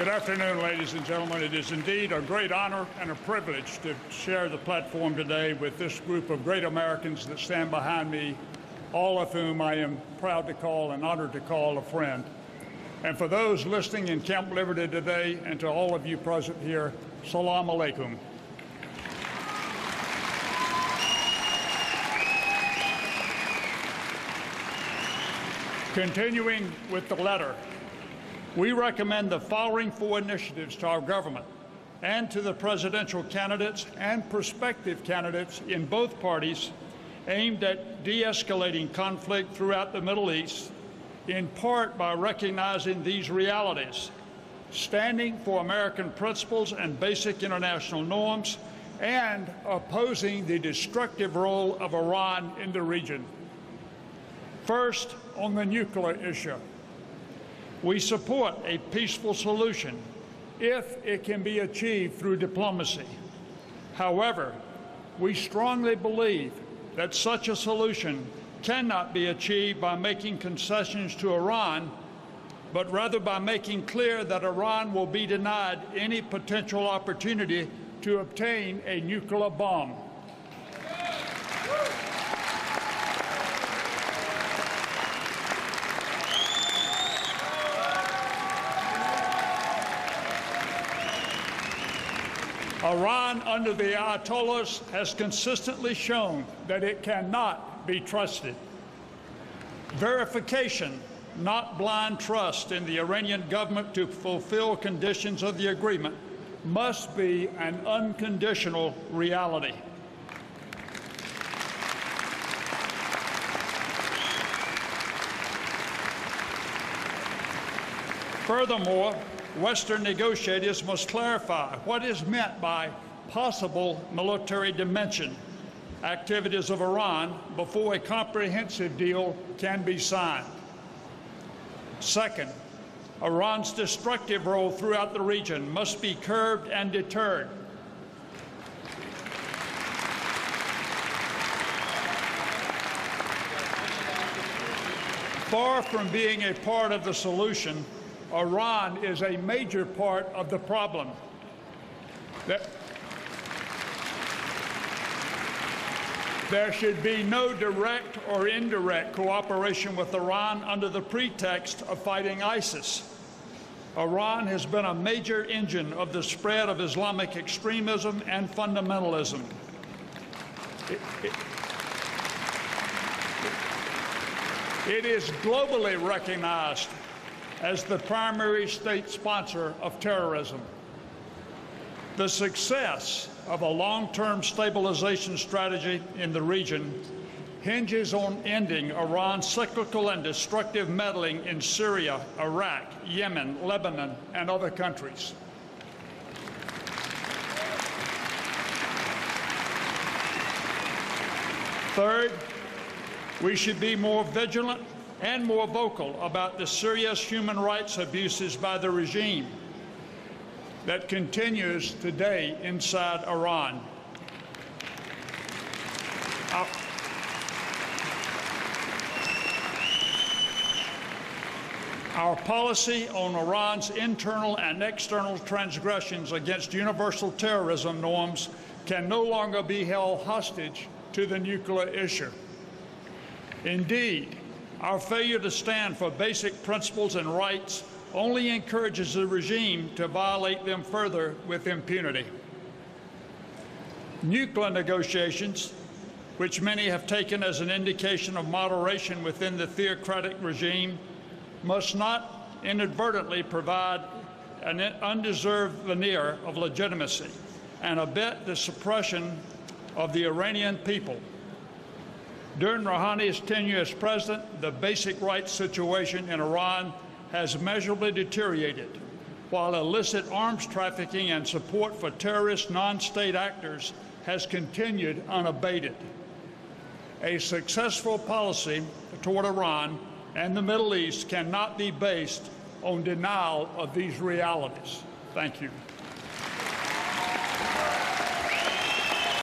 Good afternoon, ladies and gentlemen. It is indeed a great honor and a privilege to share the platform today with this group of great Americans that stand behind me, all of whom I am proud to call and honored to call a friend. And for those listening in Camp Liberty today, and to all of you present here, Salam Alaikum. Continuing with the letter, we recommend the following four initiatives to our government and to the presidential candidates and prospective candidates in both parties aimed at de-escalating conflict throughout the Middle East, in part by recognizing these realities, standing for American principles and basic international norms, and opposing the destructive role of Iran in the region. First, on the nuclear issue. We support a peaceful solution if it can be achieved through diplomacy. However, we strongly believe that such a solution cannot be achieved by making concessions to Iran, but rather by making clear that Iran will be denied any potential opportunity to obtain a nuclear bomb. Iran, under the Ayatollahs, has consistently shown that it cannot be trusted. Verification, not blind trust, in the Iranian government to fulfill conditions of the agreement must be an unconditional reality. Furthermore, Western negotiators must clarify what is meant by possible military dimension activities of Iran before a comprehensive deal can be signed. Second, Iran's destructive role throughout the region must be curbed and deterred. Far from being a part of the solution, Iran is a major part of the problem. There should be no direct or indirect cooperation with Iran under the pretext of fighting ISIS. Iran has been a major engine of the spread of Islamic extremism and fundamentalism. It is globally recognized as the primary state sponsor of terrorism. The success of a long-term stabilization strategy in the region hinges on ending Iran's cyclical and destructive meddling in Syria, Iraq, Yemen, Lebanon, and other countries. Third, we should be more vigilant and more vocal about the serious human rights abuses by the regime that continues today inside Iran. Our policy on Iran's internal and external transgressions against universal terrorism norms can no longer be held hostage to the nuclear issue. Indeed, our failure to stand for basic principles and rights only encourages the regime to violate them further with impunity. Nuclear negotiations, which many have taken as an indication of moderation within the theocratic regime, must not inadvertently provide an undeserved veneer of legitimacy and abet the suppression of the Iranian people. During Rouhani's tenure as president, the basic rights situation in Iran has measurably deteriorated, while illicit arms trafficking and support for terrorist non-state actors has continued unabated. A successful policy toward Iran and the Middle East cannot be based on denial of these realities. Thank you.